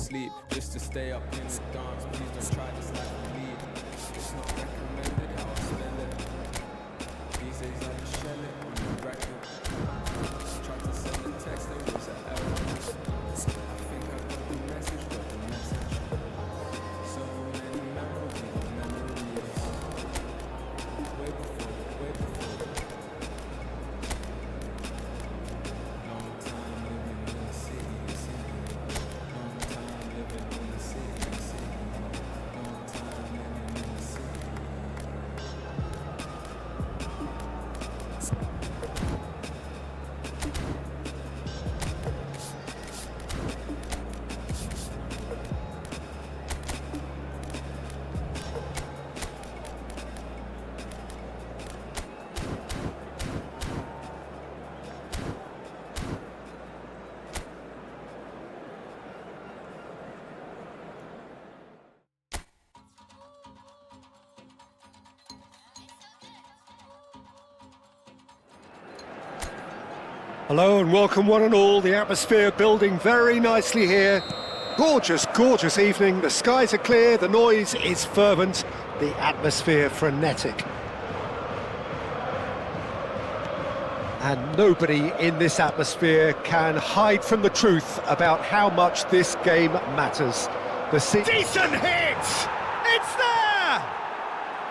sleep just to stay up in the dance. Please don't try this life with me. It's not recommended how I spend it. These days I just shell it on the record. Tried to send a text, there was an error. I think I got the message, So many memories, way before. Long time living in the city. Long time living in the city. Long time living in the city. Hello and welcome one and all, the atmosphere building very nicely here. Gorgeous, gorgeous evening, the skies are clear, the noise is fervent, the atmosphere frenetic. And nobody in this atmosphere can hide from the truth about how much this game matters. Decent hit! It's there!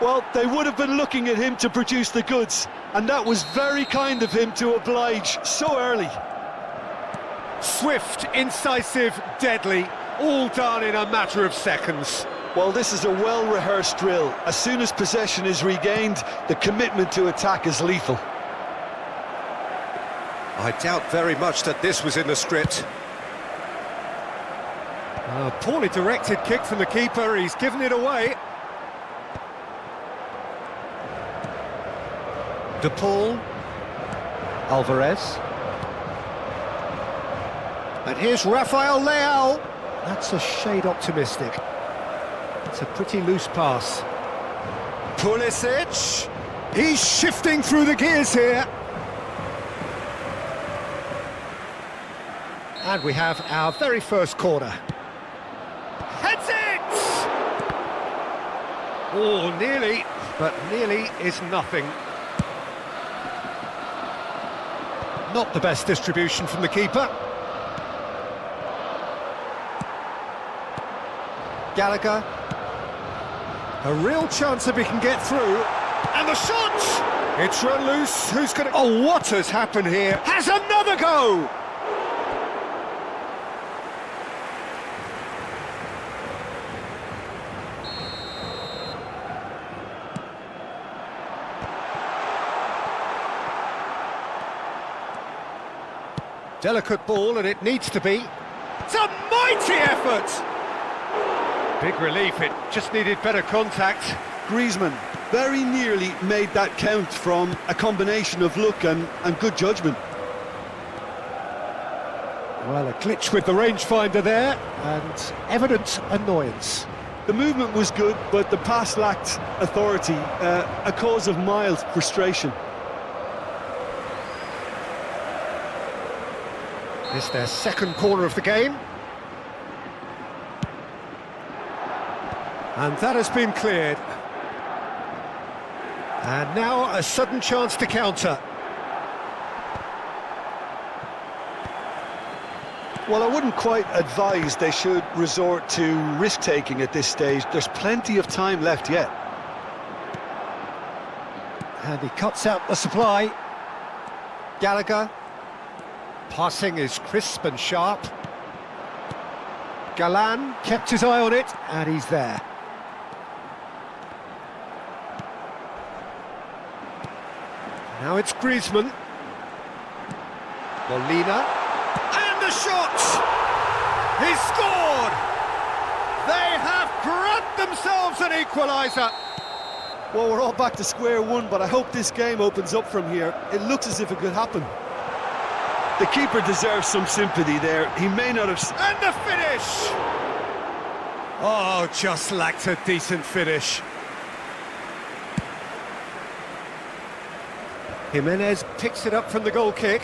Well, they would have been looking at him to produce the goods, and that was very kind of him to oblige so early. Swift, incisive, deadly, all done in a matter of seconds. Well, this is a well-rehearsed drill. As soon as possession is regained, the commitment to attack is lethal. I doubt very much that this was in the script. A poorly directed kick from the keeper, he's given it away. De Paul, Alvarez, and here's Rafael Leao. That's a shade optimistic. It's a pretty loose pass. Pulisic, he's shifting through the gears here. And we have our very first corner. Heads it! Oh, nearly, but nearly is nothing. Not the best distribution from the keeper. Gallagher. A real chance if he can get through. And the shot! It's run loose. Who's going to... Oh, what has happened here? Has another go! Delicate ball, and it needs to be. It's a mighty effort! Big relief, it just needed better contact. Griezmann very nearly made that count from a combination of luck and good judgment. Well, a glitch with the rangefinder there, and evident annoyance. The movement was good, but the pass lacked authority, a cause of mild frustration. It's their second corner of the game. And that has been cleared. And now a sudden chance to counter. Well, I wouldn't quite advise they should resort to risk-taking at this stage. There's plenty of time left yet. And he cuts out the supply. Gallagher. Passing is crisp and sharp. Galan kept his eye on it, and he's there. Now it's Griezmann. Molina. And the shot! He's scored! They have grabbed themselves an equaliser. Well, we're all back to square one, but I hope this game opens up from here. It looks as if it could happen. The keeper deserves some sympathy there. He may not have... And the finish! Oh, just lacked a decent finish. Jimenez picks it up from the goal kick.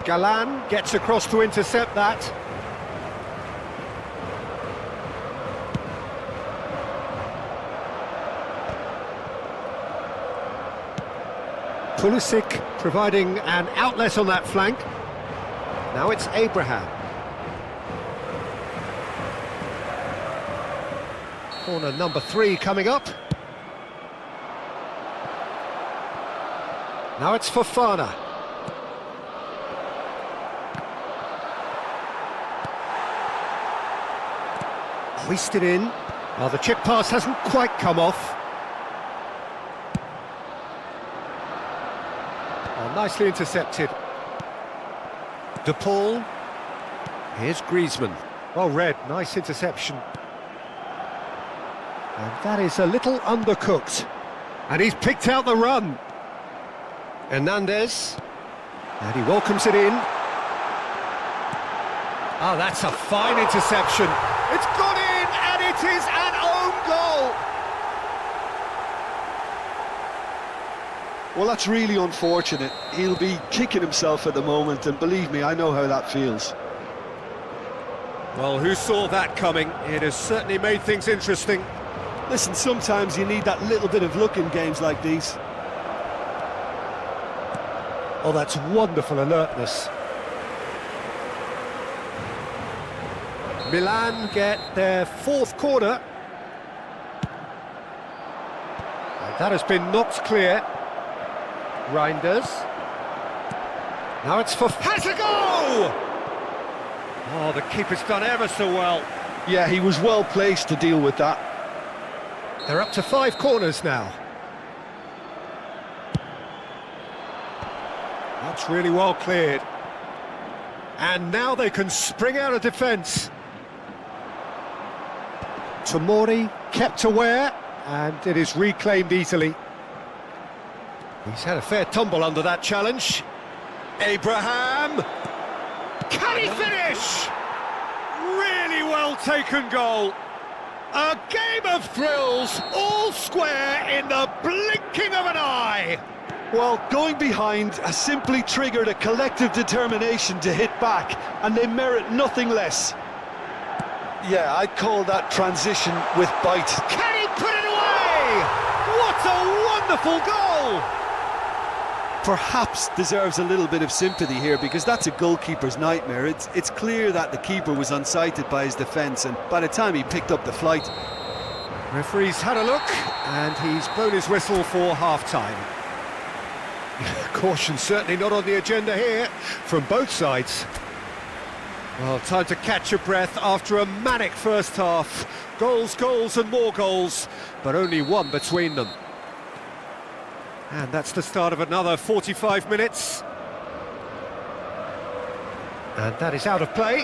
Galan gets across to intercept that. Pulisic providing an outlet on that flank. Now it's Abraham. Corner number 3 coming up. Now it's Fofana. Hoisted in. Well, the chip pass hasn't quite come off. Oh, nicely intercepted. De Paul. Here's Griezmann. Well read, nice interception. And that is a little undercooked. And he's picked out the run. Hernandez. And he welcomes it in. Oh, that's a fine interception. It's gone in, and it is an own goal. Well, that's really unfortunate. He'll be kicking himself at the moment, and believe me, I know how that feels. Well, who saw that coming? It has certainly made things interesting. Listen, sometimes you need that little bit of luck in games like these. Oh, that's wonderful alertness. Milan get their 4th corner. And that has been knocked clear. Reinders. Now it's for... Has a go! Oh, the keeper's done ever so well. Yeah, he was well placed to deal with that. They're up to 5 corners now. That's really well cleared. And now they can spring out of defence. Tomori kept aware, and it is reclaimed easily. He's had a fair tumble under that challenge. Abraham! Can he finish? Really well taken goal. A game of thrills, all square in the blinking of an eye. Well, going behind has simply triggered a collective determination to hit back, and they merit nothing less. Yeah, I'd call that transition with bite. Can he put it away? What a wonderful goal! Perhaps deserves a little bit of sympathy here, because that's a goalkeeper's nightmare. It's clear that the keeper was unsighted by his defence, and by the time he picked up the flight... Referee's had a look, and he's blown his whistle for half-time. Caution certainly not on the agenda here, from both sides. Well, time to catch your breath after a manic first half. Goals, goals and more goals, but only one between them. And that's the start of another 45 minutes. And that is out of play.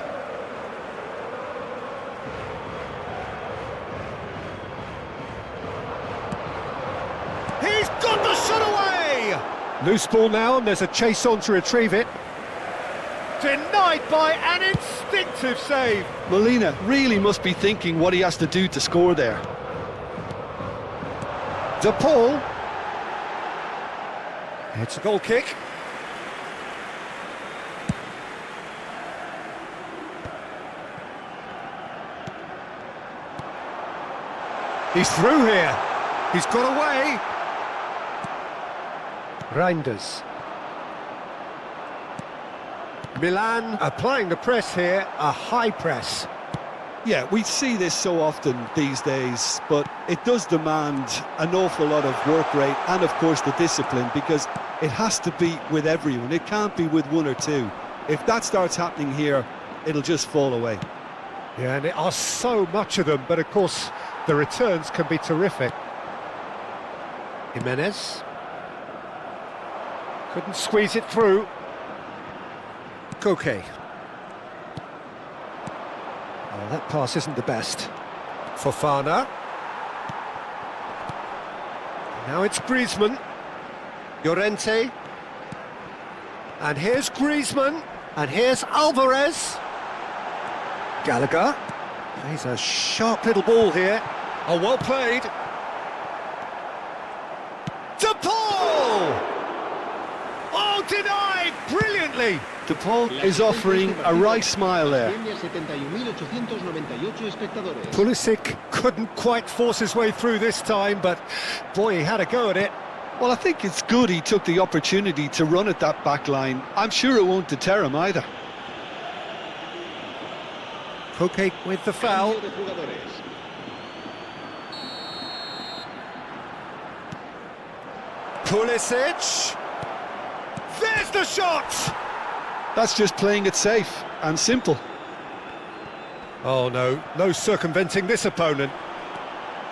He's got the shot away! Loose ball now, and there's a chase on to retrieve it. Denied by an instinctive save. Molina really must be thinking what he has to do to score there. De Paul. It's a goal kick. He's through here. He's got away. Reinders. Milan applying the press here, a high press. Yeah, we see this so often these days, but it does demand an awful lot of work rate and, of course, the discipline, because it has to be with everyone. It can't be with one or two. If that starts happening here, it'll just fall away. Yeah, and there are so much of them, but of course, the returns can be terrific. Jimenez. Couldn't squeeze it through. Koke. Oh, that pass isn't the best. Fofana. Now it's Griezmann. Llorente. And here's Griezmann. And here's Alvarez. Gallagher. Plays a sharp little ball here. Oh, well played. De Paul! Oh, denied brilliantly. De Paul is offering a right smile there. Pulisic couldn't quite force his way through this time, but boy, he had a go at it. Well, I think it's good he took the opportunity to run at that back line. I'm sure it won't deter him either. Koke with the foul. Pulisic! There's the shot! That's just playing it safe and simple. Oh no, no circumventing this opponent.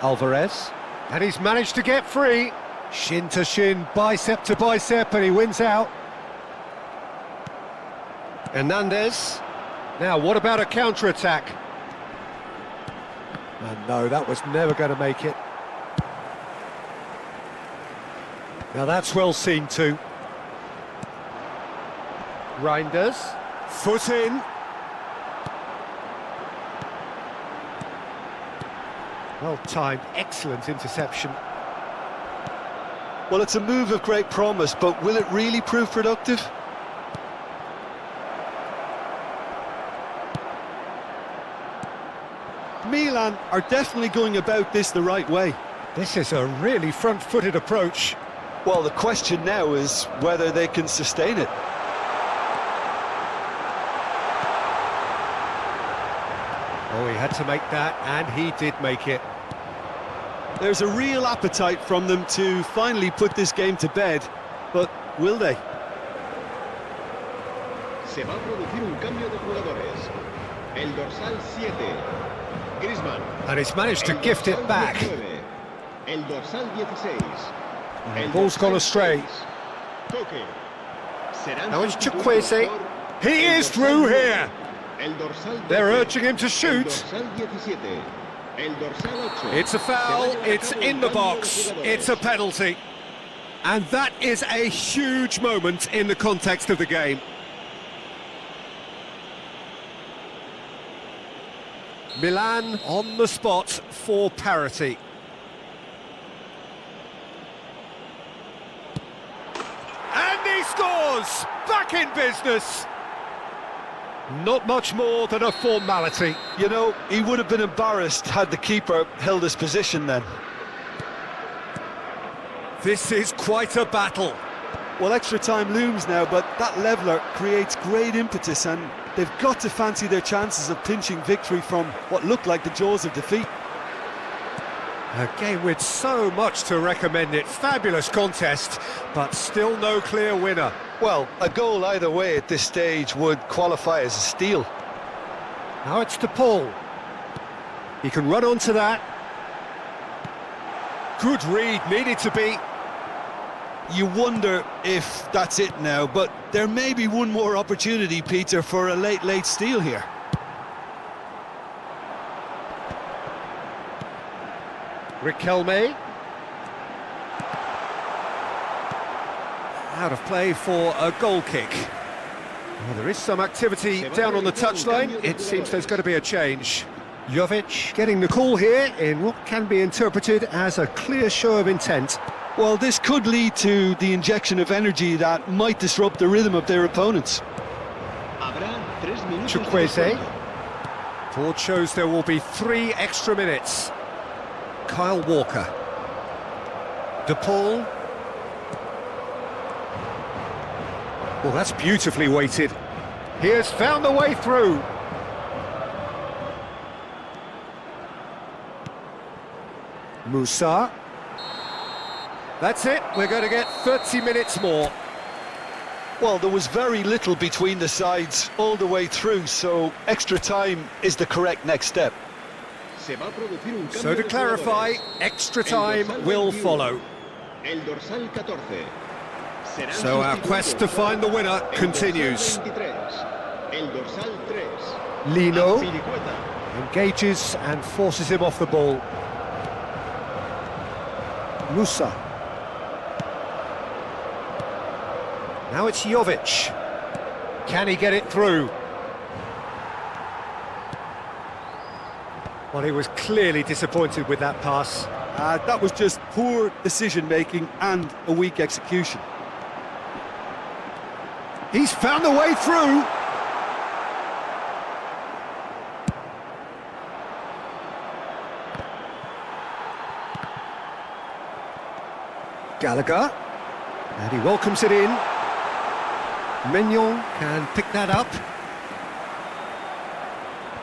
Alvarez, and he's managed to get free. Shin to shin, bicep to bicep, and he wins out. Hernandez. Now, what about a counter-attack? And no, that was never going to make it. Now that's well seen too. Reinders, foot in. Well timed, excellent interception. Well, it's a move of great promise, but will it really prove productive? Milan are definitely going about this the right way. This is a really front-footed approach. Well, the question now is whether they can sustain it. Oh, he had to make that, and he did make it. There's a real appetite from them to finally put this game to bed, but will they? Se va a producir un cambio de jugadores. El dorsal 7, Griezmann. And he's managed to gift it back. El dorsal 16. The ball's gone astray. Koke. Now it's Chukwueze. He is through here. They're urging him to shoot. It's a foul, it's in the box, it's a penalty. And that is a huge moment in the context of the game. Milan on the spot for parity. And he scores! Back in business! Not much more than a formality. You know, he would have been embarrassed had the keeper held his position then. This is quite a battle. Well, extra time looms now, but that leveller creates great impetus and they've got to fancy their chances of pinching victory from what looked like the jaws of defeat. A game with so much to recommend it. Fabulous contest, but still no clear winner. Well, a goal either way at this stage would qualify as a steal. Now it's to Paul. He can run onto that. Good read, needed to be. You wonder if that's it now, but there may be one more opportunity, Peter, for a late steal here. Riquelme. Out of play for a goal kick. Well, there is some activity down on the touchline. It seems there's going to be a change. Jovic getting the call here in what can be interpreted as a clear show of intent. Well, this could lead to the injection of energy that might disrupt the rhythm of their opponents. Chukwueze. Board shows there will be 3 extra minutes. Kyle Walker. De Paul. Well, that's beautifully weighted. He has found the way through. Musa. That's it, we're going to get 30 minutes more. Well, there was very little between the sides all the way through, so extra time is the correct next step. So to clarify, extra time will follow. So our quest to find the winner continues. Lino engages and forces him off the ball. Musa. Now it's Jovic. Can he get it through? Well, he was clearly disappointed with that pass. That was just poor decision-making and a weak execution. He's found a way through. Gallagher, and he welcomes it in. Mignon can pick that up.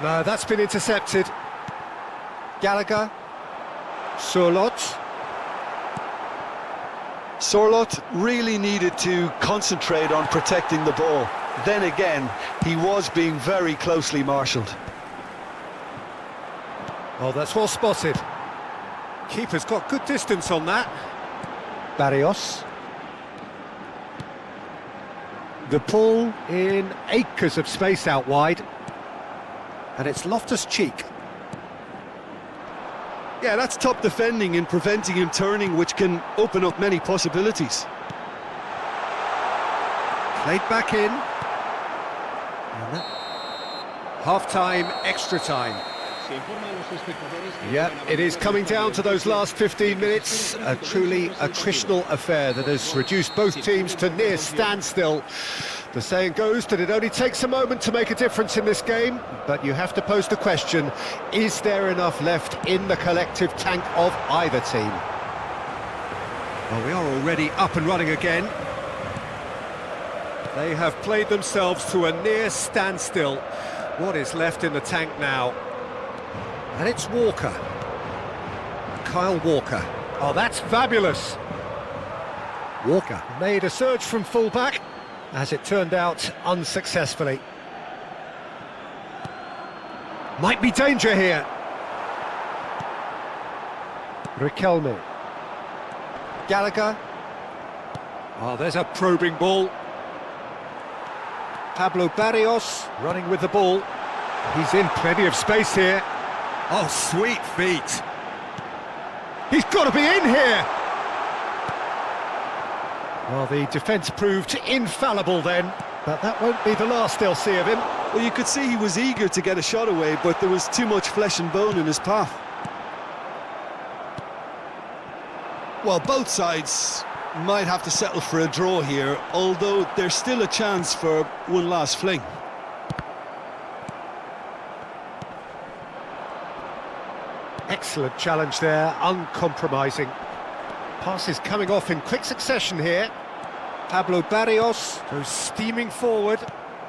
No, that's been intercepted. Gallagher, Surlot. Surlot really needed to concentrate on protecting the ball. Then again, he was being very closely marshalled. Oh, that's well spotted. Keeper's got good distance on that. Barrios. The pull in acres of space out wide. And it's Loftus-Cheek. Yeah, that's top defending and preventing him turning, which can open up many possibilities. Played back in. Half-time, extra time. Yeah, it is coming down to those last 15 minutes. A truly attritional affair that has reduced both teams to near standstill. The saying goes that it only takes a moment to make a difference in this game, but you have to pose the question, is there enough left in the collective tank of either team? Well, we are already up and running again. They have played themselves to a near standstill. What is left in the tank now? And it's Walker. Kyle Walker. Oh, that's fabulous. Walker made a surge from full-back, as it turned out unsuccessfully. Might be danger here. Riquelme. Gallagher. Oh, there's a probing ball. Pablo Barrios running with the ball. He's in plenty of space here. Oh, sweet feet. He's got to be in here. Well, the defence proved infallible then, but that won't be the last they'll see of him. Well, you could see he was eager to get a shot away, but there was too much flesh and bone in his path. Well, both sides might have to settle for a draw here, although there's still a chance for one last fling. Excellent challenge there, uncompromising. Passes coming off in quick succession here. Pablo Barrios goes steaming forward.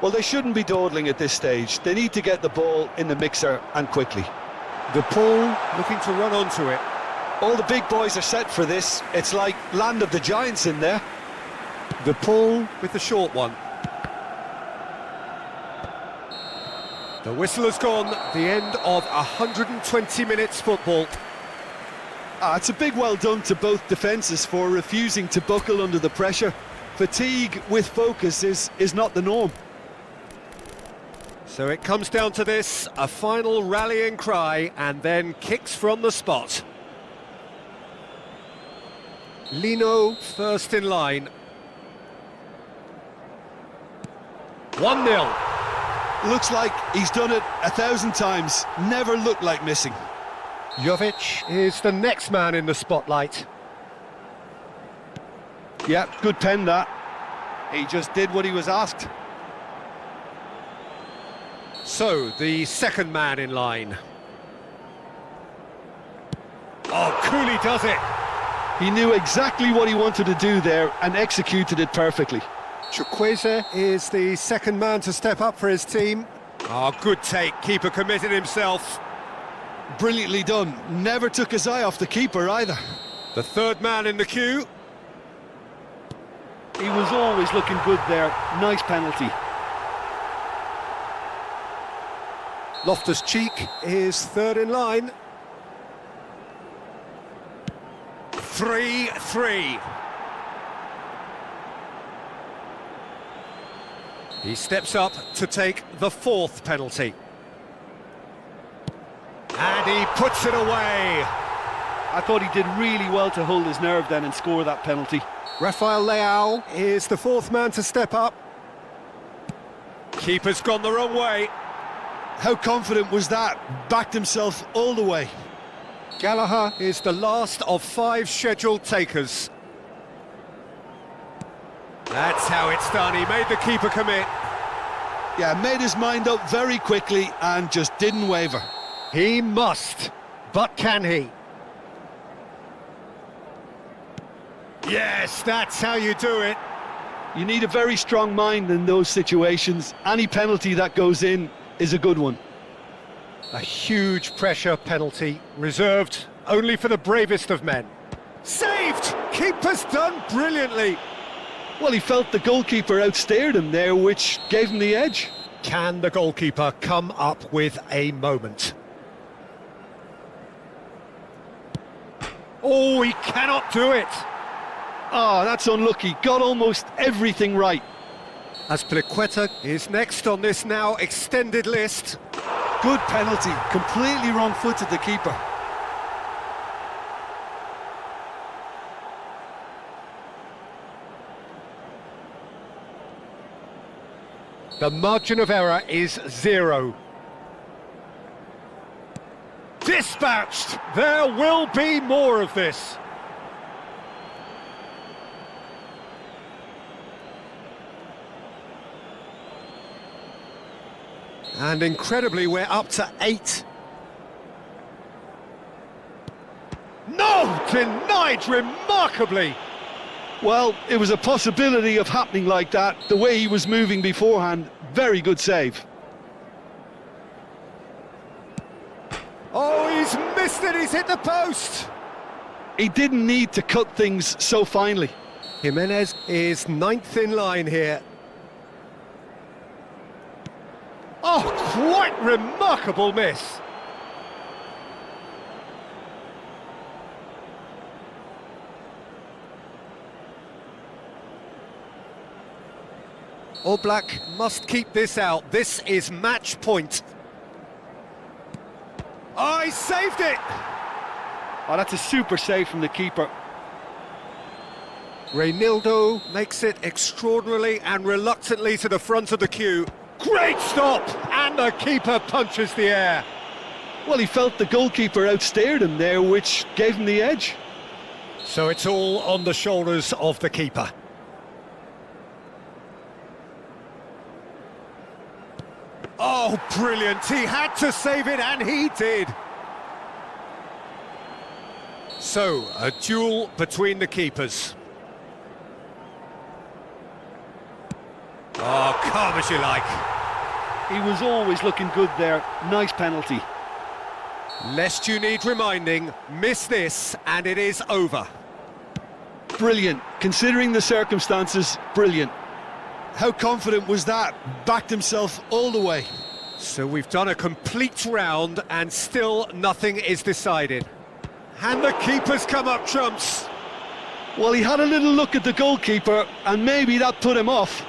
Well, they shouldn't be dawdling at this stage. They need to get the ball in the mixer and quickly. The pull, looking to run onto it. All the big boys are set for this. It's like Land of the Giants in there. The pull with the short one. The whistle has gone, the end of 120 minutes football. It's a big well done to both defences for refusing to buckle under the pressure. Fatigue with focus is not the norm. So it comes down to this, a final rallying cry, and then kicks from the spot. Lino first in line. 1-0. Looks like he's done it 1,000 times. Never looked like missing. Jovic is the next man in the spotlight. Yeah, good pen that. He just did what he was asked. So, the second man in line. Oh, Cooley does it! He knew exactly what he wanted to do there and executed it perfectly. Chukwueze is the second man to step up for his team. Oh, good take, keeper committed himself. Brilliantly done. Never took his eye off the keeper either. The third man in the queue. He was always looking good there. Nice penalty. Loftus-Cheek is third in line. 3-3. He steps up to take the fourth penalty. And he puts it away. I thought he did really well to hold his nerve then and score that penalty. Rafael Leao is the fourth man to step up. Keeper's gone the wrong way. How confident was that? Backed himself all the way. Gallagher is the last of 5 scheduled takers. That's how it's done. He made the keeper commit. Yeah, made his mind up very quickly and just didn't waver. He must, but can he? Yes, that's how you do it. You need a very strong mind in those situations. Any penalty that goes in is a good one. A huge pressure penalty, reserved only for the bravest of men. Saved! Keeper's done brilliantly. Well, he felt the goalkeeper outstared him there, which gave him the edge. Can the goalkeeper come up with a moment? Oh, he cannot do it. Oh, that's unlucky. Got almost everything right. Aspilicueta is next on this now extended list. Good penalty. Completely wrong-footed the keeper. The margin of error is 0. Dispatched! There will be more of this. And incredibly, we're up to 8. No! Denied remarkably! Well, it was a possibility of happening like that. The way he was moving beforehand, very good save. Oh, he's missed it, he's hit the post! He didn't need to cut things so finely. Jimenez is 9th in line here. Oh, quite remarkable miss. Oblak must keep this out. This is match point. Oh, he saved it! Oh, that's a super save from the keeper. Reynildo makes it extraordinarily and reluctantly to the front of the queue. Great stop! And the keeper punches the air. Well, he felt the goalkeeper outstared him there, which gave him the edge. So it's all on the shoulders of the keeper. Oh, brilliant! He had to save it, and he did. So, a duel between the keepers. Oh, calm as you like. He was always looking good there. Nice penalty. Lest you need reminding, miss this, and it is over. Brilliant. Considering the circumstances, brilliant. How confident was that? Backed himself all the way. So we've done a complete round, and still nothing is decided. And the keeper's come up trumps. Well, he had a little look at the goalkeeper, and maybe that put him off.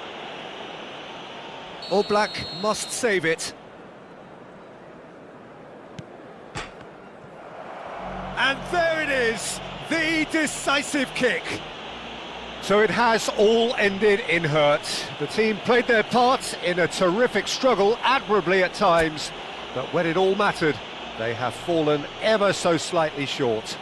Oblak must save it. And there it is, the decisive kick. So it has all ended in hurt. The team played their part in a terrific struggle, admirably at times, but when it all mattered, they have fallen ever so slightly short.